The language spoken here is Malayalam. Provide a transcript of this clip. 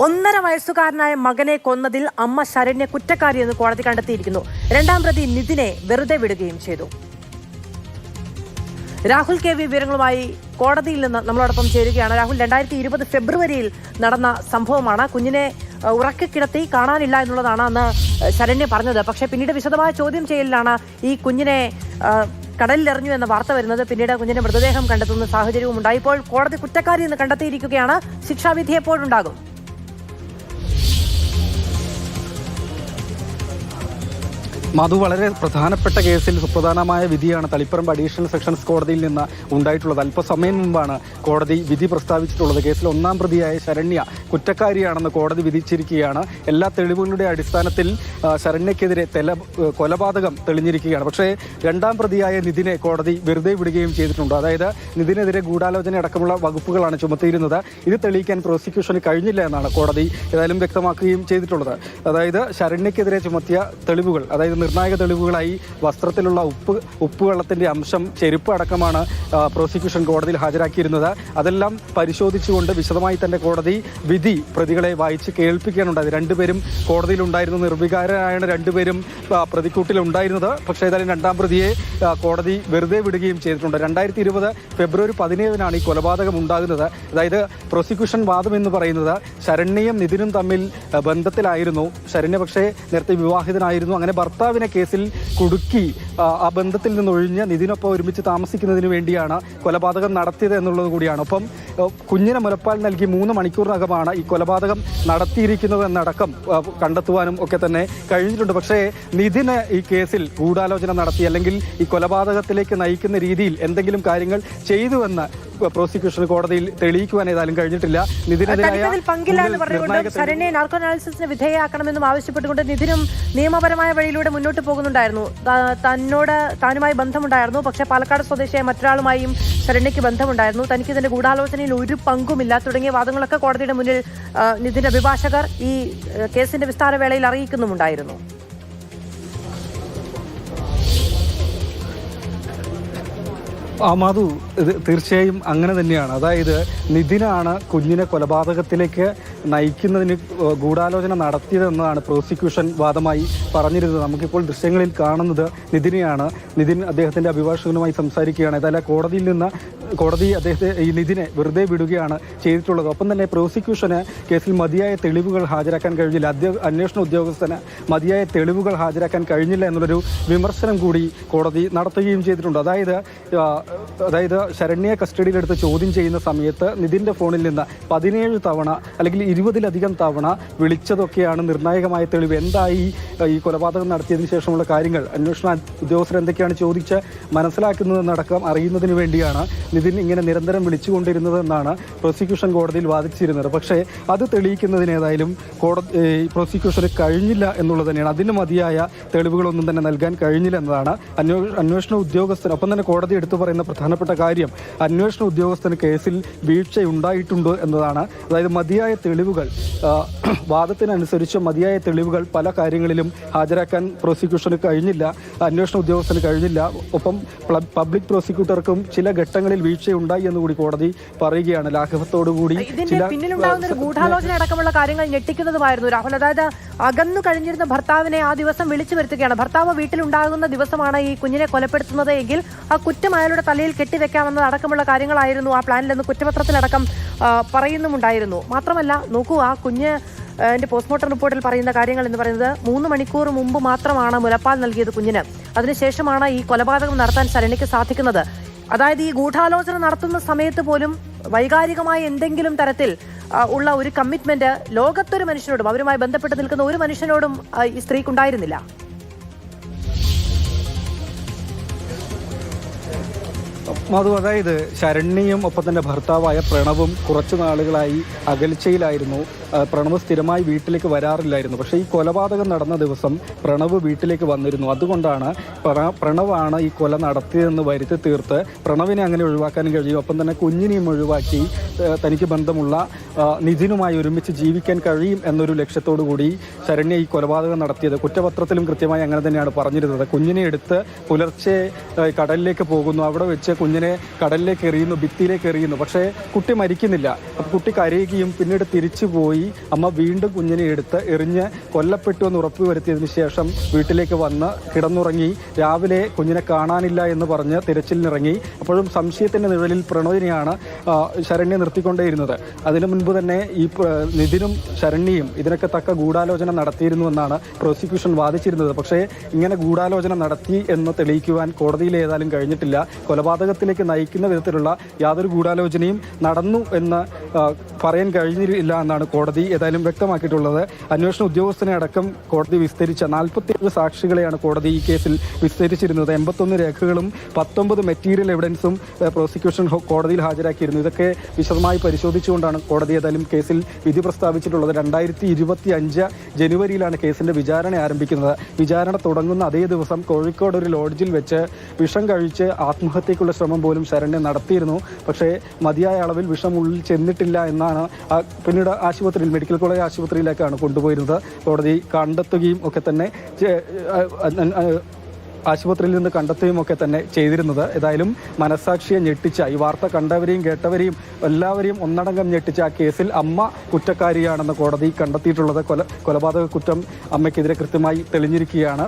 1.5 വയസ്സുകാരനായ മകനെ കൊന്നതിൽ അമ്മ ശരണ്യ കുറ്റക്കാരിയെന്ന് കോടതി കണ്ടെത്തിയിരിക്കുന്നു. 2ാം പ്രതി നിതിനെ വെറുതെ വിടുകയും ചെയ്തു. രാഹുൽ കെ വി വിവരങ്ങളുമായി കോടതിയിൽ നിന്ന് നമ്മളോടൊപ്പം ചേരുകയാണ്. രാഹുൽ, 2020 ഫെബ്രുവരിയിൽ നടന്ന സംഭവമാണ്. കുഞ്ഞിനെ ഉറക്കിക്കിടത്തി കാണാനില്ല എന്നുള്ളതാണ് അന്ന് ശരണ്യ പറഞ്ഞത്. പക്ഷേ പിന്നീട് വിശദമായ ചോദ്യം ചെയ്യലിലാണ് ഈ കുഞ്ഞിനെ കടലിലെറിഞ്ഞു എന്ന വാർത്ത വരുന്നത്. പിന്നീട് കുഞ്ഞിന്റെ മൃതദേഹം കണ്ടെത്തുന്ന സാഹചര്യവും ഉണ്ടായി. ഇപ്പോൾ കോടതി കുറ്റക്കാരി എന്ന് കണ്ടെത്തിയിരിക്കുകയാണ്. ശിക്ഷാവിധി എപ്പോഴുണ്ടാകും? മധു, വളരെ പ്രധാനപ്പെട്ട കേസിൽ സുപ്രധാനമായ വിധിയാണ് തളിപ്പറമ്പ് അഡീഷണൽ സെഷൻസ് കോടതിയിൽ നിന്ന് ഉണ്ടായിട്ടുള്ളത്. അല്പസമയം മുമ്പാണ് കോടതി വിധി പ്രസ്താവിച്ചിട്ടുള്ളത്. കേസിൽ 1ാം പ്രതിയായ ശരണ്യ കുറ്റക്കാരിയാണെന്ന് കോടതി വിധിച്ചിരിക്കുകയാണ്. എല്ലാ തെളിവുകളുടെ അടിസ്ഥാനത്തിൽ ശരണ്യക്കെതിരെ കൊലപാതകം തെളിഞ്ഞിരിക്കുകയാണ്. പക്ഷേ 2ാം പ്രതിയായ നിതിനെ കോടതി വെറുതെ വിടുകയും ചെയ്തിട്ടുണ്ട്. അതായത് നിതിനെതിരെ ഗൂഢാലോചന അടക്കമുള്ള വകുപ്പുകളാണ് ചുമത്തിയിരുന്നത്. ഇത് തെളിയിക്കാൻ പ്രോസിക്യൂഷന് കഴിഞ്ഞില്ല എന്നാണ് കോടതി ഏതായാലും വ്യക്തമാക്കുകയും ചെയ്തിട്ടുള്ളത്. അതായത് ശരണ്യക്കെതിരെ ചുമത്തിയ തെളിവുകൾ, അതായത് നിർണായക തെളിവുകളായി വസ്ത്രത്തിലുള്ള ഉപ്പുവെള്ളത്തിന്റെ അംശം, ചെരുപ്പ് അടക്കമാണ് പ്രോസിക്യൂഷൻ കോടതിയിൽ ഹാജരാക്കിയിരുന്നത്. അതെല്ലാം പരിശോധിച്ചുകൊണ്ട് വിശദമായി തന്നെ കോടതി വിധി പ്രതികളെ വായിച്ച് കേൾപ്പിക്കാനുണ്ടായത്. 2 പേരും കോടതിയിലുണ്ടായിരുന്നു. നിർവികാരനായാണ് 2 പേരും പ്രതിക്കൂട്ടിലുണ്ടായിരുന്നത്. പക്ഷേ ഏതായാലും 2ാം പ്രതിയെ കോടതി വെറുതെ വിടുകയും ചെയ്തിട്ടുണ്ട്. 2020 ഫെബ്രുവരി 17-നാണ് ഈ കൊലപാതകം ഉണ്ടാകുന്നത്. അതായത് പ്രോസിക്യൂഷൻ വാദം എന്ന് പറയുന്നത് ശരണ്യയും നിതിനും തമ്മിൽ ബന്ധത്തിലായിരുന്നു. ശരണ്യ പക്ഷേ നേരത്തെ വിവാഹിതനായിരുന്നു. അങ്ങനെ ഭർത്താവിനെ കേസിൽ കുടുക്കി ആ ബന്ധത്തിൽ നിന്നൊഴിഞ്ഞ് നിതിനൊപ്പം ഒരുമിച്ച് താമസിക്കുന്നതിന് വേണ്ടിയാണ് കൊലപാതകം നടത്തിയത് എന്നുള്ളത് കൂടിയാണ്. ഒപ്പം കുഞ്ഞിനെ മുലപ്പാൽ നൽകി 3 മണിക്കൂറിനകമാണ് ഈ കൊലപാതകം നടത്തിയിരിക്കുന്നത് എന്നടക്കം കണ്ടെത്തുവാനും ഒക്കെ തന്നെ കഴിഞ്ഞിട്ടുണ്ട്. പക്ഷേ നിതിന് ഈ കേസിൽ ഗൂഢാലോചന നടത്തി അല്ലെങ്കിൽ ഈ കൊലപാതകത്തിലേക്ക് നയിക്കുന്ന രീതിയിൽ എന്തെങ്കിലും കാര്യങ്ങൾ ചെയ്തുവെന്ന് പ്രോസിക്യൂഷൻ കോടതിയിൽ തെളിയിക്കുവാൻ ഏതായാലും കഴിഞ്ഞിട്ടില്ല. ശരണ്യെ നാർക്കോ അനാലിസിസിന് വിധേയമാക്കണമെന്നും ആവശ്യപ്പെട്ടുകൊണ്ട് നിതിനും നിയമപരമായ വഴിയിലൂടെ മുന്നോട്ട് പോകുന്നുണ്ടായിരുന്നു. താനുമായി ബന്ധമുണ്ടായിരുന്നു. പക്ഷേ പാലക്കാട് സ്വദേശിയായ മറ്റൊരാളുമായും ശരണ്യയ്ക്ക് ബന്ധമുണ്ടായിരുന്നു. തനിക്ക് ഇതിന്റെ ഗൂഢാലോചനയിൽ ഒരു പങ്കുമില്ല തുടങ്ങിയ വാദങ്ങളൊക്കെ കോടതിയുടെ മുന്നിൽ നിതിന്റെ അഭിഭാഷകർ ഈ കേസിന്റെ വിസ്താരവേളയിൽ അറിയിക്കുന്നുമുണ്ടായിരുന്നു. മധു, ഇത് തീർച്ചയായും അങ്ങനെ തന്നെയാണ്. അതായത് നിതിനാണ് കുഞ്ഞിനെ കൊലപാതകത്തിലേക്ക് നയിക്കുന്നതിന് ഗൂഢാലോചന നടത്തിയതെന്നതാണ് പ്രോസിക്യൂഷൻ വാദമായി പറഞ്ഞിരുന്നത്. നമുക്കിപ്പോൾ ദൃശ്യങ്ങളിൽ കാണുന്നത് നിതിനെയാണ്. നിതിൻ അദ്ദേഹത്തിൻ്റെ അഭിഭാഷകനുമായി സംസാരിക്കുകയാണ്. ഏതായാലും കോടതി അദ്ദേഹത്തെ ഈ നിതിനെ വെറുതെ വിടുകയാണ് ചെയ്തിട്ടുള്ളത്. ഒപ്പം തന്നെ പ്രോസിക്യൂഷന് കേസിൽ മതിയായ തെളിവുകൾ ഹാജരാക്കാൻ കഴിഞ്ഞില്ല, അന്വേഷണ ഉദ്യോഗസ്ഥന് മതിയായ തെളിവുകൾ ഹാജരാക്കാൻ കഴിഞ്ഞില്ല എന്നുള്ളൊരു വിമർശനം കൂടി കോടതി നടത്തുകയും ചെയ്തിട്ടുണ്ട്. അതായത് ശരണ്യെ കസ്റ്റഡിയിലെടുത്ത് ചോദ്യം ചെയ്യുന്ന സമയത്ത് നിതിൻ്റെ ഫോണിൽ നിന്ന് 17 തവണ അല്ലെങ്കിൽ 20-ലധികം തവണ വിളിച്ചതൊക്കെയാണ് നിർണായകമായ തെളിവ്. എന്തായി ഈ കൊലപാതകം നടത്തിയതിനു ശേഷമുള്ള കാര്യങ്ങൾ അന്വേഷണ ഉദ്യോഗസ്ഥർ എന്തൊക്കെയാണ് ചോദിച്ച് മനസ്സിലാക്കുന്നതെന്നടക്കം അറിയുന്നതിന് വേണ്ടിയാണ് നിതിൻ ഇങ്ങനെ നിരന്തരം വിളിച്ചുകൊണ്ടിരുന്നതെന്നാണ് പ്രോസിക്യൂഷൻ കോടതിയിൽ വാദിച്ചിരുന്നത്. പക്ഷേ അത് തെളിയിക്കുന്നതിന് ഏതായാലും പ്രോസിക്യൂഷന് കഴിഞ്ഞില്ല എന്നുള്ളത് തന്നെയാണ്. അതിന് മതിയായ തെളിവുകളൊന്നും തന്നെ നൽകാൻ കഴിഞ്ഞില്ല എന്നതാണ് അന്വേഷണ ഉദ്യോഗസ്ഥൻ. ഒപ്പം തന്നെ കോടതി എടുത്തു പറയുന്ന പ്രധാനപ്പെട്ട കാര്യം അന്വേഷണ ഉദ്യോഗസ്ഥന് കേസിൽ വീഴ്ചയുണ്ടായിട്ടുണ്ട് എന്നതാണ്. അതായത് മതിയായ തെളിവുകൾ, വാദത്തിനനുസരിച്ച് മതിയായ തെളിവുകൾ പല കാര്യങ്ങളിലും ഹാജരാക്കാൻ പ്രോസിക്യൂഷന് കഴിഞ്ഞില്ല, അന്വേഷണ ഉദ്യോഗസ്ഥന് കഴിഞ്ഞില്ല. ഒപ്പം പബ്ലിക് പ്രോസിക്യൂട്ടർക്കും ചില ഘട്ടങ്ങളിൽ വീഴ്ചയുണ്ടായി എന്നുകൂടി കോടതി പറയുകയാണ്. ലാഘവത്തോടുകൂടി പിന്നിലുണ്ടാകുന്ന ഗൂഢാലോചന അടക്കമുള്ള കാര്യങ്ങൾ ഞെട്ടിക്കുന്നതുമായിരുന്നു രാഹുൽ. അതായത് അകന്നു കഴിഞ്ഞിരുന്ന ഭർത്താവിനെ ആ ദിവസം വിളിച്ചു വരുത്തുകയാണ്. ഭർത്താവ് വീട്ടിലുണ്ടാകുന്ന ദിവസമാണ് ഈ കുഞ്ഞിനെ കൊലപ്പെടുത്തുന്നത് എങ്കിൽ ആ കുറ്റം അയാളുടെ തലയിൽ കെട്ടിവെക്കാമെന്നത് അടക്കമുള്ള കാര്യങ്ങളായിരുന്നു ആ പ്ലാനിലെന്ന് കുറ്റപത്രത്തിലടക്കം പറയുന്നുമുണ്ടായിരുന്നു. മാത്രമല്ല, നോക്കൂ, ആ കുഞ്ഞ് പോസ്റ്റ്മോർട്ടം റിപ്പോർട്ടിൽ പറയുന്ന കാര്യങ്ങൾ എന്ന് പറയുന്നത് 3 മണിക്കൂർ മുമ്പ് മാത്രമാണ് മുലപ്പാൽ നൽകിയത് കുഞ്ഞിന്. അതിനുശേഷമാണ് ഈ കൊലപാതകം നടത്താൻ ശരണ്യയ്ക്ക് സാധിക്കുന്നത്. അതായത് ഈ ഗൂഢാലോചന നടത്തുന്ന സമയത്ത് പോലും വൈകാരികമായ എന്തെങ്കിലും തരത്തിൽ ഉള്ള ഒരു കമ്മിറ്റ്മെന്റ് ലോകത്തൊരു മനുഷ്യനോടും അവരുമായി ബന്ധപ്പെട്ട് നിൽക്കുന്ന ഒരു മനുഷ്യനോടും ഈ സ്ത്രീക്കുണ്ടായിരുന്നില്ല. മധു, അതായത് ശരണ്യയും ഒപ്പം തന്നെ ഭർത്താവായ പ്രണവും കുറച്ചു നാളുകളായി അകൽച്ചയിലായിരുന്നു. പ്രണവ് സ്ഥിരമായി വീട്ടിലേക്ക് വരാറില്ലായിരുന്നു. പക്ഷേ ഈ കൊലപാതകം നടന്ന ദിവസം പ്രണവ് വീട്ടിലേക്ക് വന്നിരുന്നു. അതുകൊണ്ടാണ് പ്രണവാണ് ഈ കൊല നടത്തിയതെന്ന് വരുത്തി തീർത്ത് പ്രണവിനെ അങ്ങനെ ഒഴിവാക്കാൻ കഴിയും. ഒപ്പം തന്നെ കുഞ്ഞിനെയും ഒഴിവാക്കി തനിക്ക് ബന്ധമുള്ള നിതിനുമായി ഒരുമിച്ച് ജീവിക്കാൻ കഴിയും എന്നൊരു ലക്ഷ്യത്തോടു കൂടി ശരണ്യ ഈ കൊലപാതകം നടത്തിയത്. കുറ്റപത്രത്തിലും കൃത്യമായി അങ്ങനെ തന്നെയാണ് പറഞ്ഞിരുന്നത്. കുഞ്ഞിനെ എടുത്ത് പുലർച്ചെ കടലിലേക്ക് പോകുന്നു. അവിടെ വെച്ച് കുഞ്ഞിനെ കുഞ്ഞിനെ കടലിലേക്ക് എറിയുന്നു, ഭിത്തിയിലേക്ക് എറിയുന്നു. പക്ഷേ കുട്ടി മരിക്കുന്നില്ല. അപ്പോൾ കുട്ടി കരയുകയും പിന്നീട് തിരിച്ചു പോയി അമ്മ വീണ്ടും കുഞ്ഞിനെ എടുത്ത് എറിഞ്ഞ് കൊല്ലപ്പെട്ടു എന്ന് ഉറപ്പുവരുത്തിയതിനു ശേഷം വീട്ടിലേക്ക് വന്ന് കിടന്നുറങ്ങി. രാവിലെ കുഞ്ഞിനെ കാണാനില്ല എന്ന് പറഞ്ഞ് തിരച്ചിലിനിറങ്ങി. അപ്പോഴും സംശയത്തിന്റെ നിഴലിൽ പ്രണോദിനെയാണ് ശരണ്യ നിർത്തിക്കൊണ്ടേയിരുന്നത്. അതിനു മുൻപ് തന്നെ ഈ നിതിനും ശരണ്യയും ഇതിനൊക്കെ തക്ക ഗൂഢാലോചന നടത്തിയിരുന്നുവെന്നാണ് പ്രോസിക്യൂഷൻ വാദിച്ചിരുന്നത്. പക്ഷേ ഇങ്ങനെ ഗൂഢാലോചന നടത്തി എന്ന് തെളിയിക്കുവാൻ കോടതിയിൽ ഏതായാലും കഴിഞ്ഞിട്ടില്ല. കൊലപാതകത്തിലേക്ക് നയിക്കുന്ന വിധത്തിലുള്ള യാതൊരു ഗൂഢാലോചനയും നടന്നു എന്ന് പറയാൻ കഴിഞ്ഞില്ല എന്നാണ് കോടതി ഏതായാലും വ്യക്തമാക്കിയിട്ടുള്ളത്. അന്വേഷണ ഉദ്യോഗസ്ഥനെ അടക്കം കോടതി വിസ്തരിച്ച 47 സാക്ഷികളെയാണ് കോടതി ഈ കേസിൽ വിസ്തരിച്ചിരുന്നത്. 81 രേഖകളും 19 മെറ്റീരിയൽ എവിഡൻസും പ്രോസിക്യൂഷൻ കോടതിയിൽ ഹാജരാക്കിയിരുന്നു. ഇതൊക്കെ വിശദമായി പരിശോധിച്ചുകൊണ്ടാണ് കോടതി ഏതായാലും കേസിൽ വിധി പ്രസ്താവിച്ചിട്ടുള്ളത്. 2025 ജനുവരിയിലാണ് കേസിന്റെ വിചാരണ ആരംഭിക്കുന്നത്. വിചാരണ തുടങ്ങുന്ന അതേ ദിവസം കോഴിക്കോട് ഒരു ലോഡ്ജിൽ വെച്ച് വിഷം കഴിച്ച് ആത്മഹത്യക്കുള്ള ശ്രമം പോലും ശരണ്യ നടത്തിയിരുന്നു. പക്ഷേ മതിയായ അളവിൽ വിഷം ഉള്ളിൽ ചെന്നിട്ടില്ല എന്നാണ് പിന്നീട് ആശുപത്രിയിൽ, മെഡിക്കൽ കോളേജ് ആശുപത്രിയിലേക്കാണ് കൊണ്ടുപോയിരുന്നത്. കോടതി കണ്ടെത്തുകയും ഒക്കെ തന്നെ ആശുപത്രിയിൽ നിന്ന് കണ്ടെത്തുകയും ഒക്കെ തന്നെ ചെയ്തിരുന്നത്. ഏതായാലും മനസാക്ഷിയെ ഞെട്ടിച്ച, ഈ വാർത്ത കണ്ടവരെയും കേട്ടവരെയും എല്ലാവരെയും ഒന്നടങ്കം ഞെട്ടിച്ച ആ കേസിൽ അമ്മ കുറ്റക്കാരിയാണെന്ന് കോടതി കണ്ടെത്തിയിട്ടുള്ളത്. കൊലപാതക കുറ്റം അമ്മയ്ക്കെതിരെ കൃത്യമായി തെളിഞ്ഞിരിക്കുകയാണ്.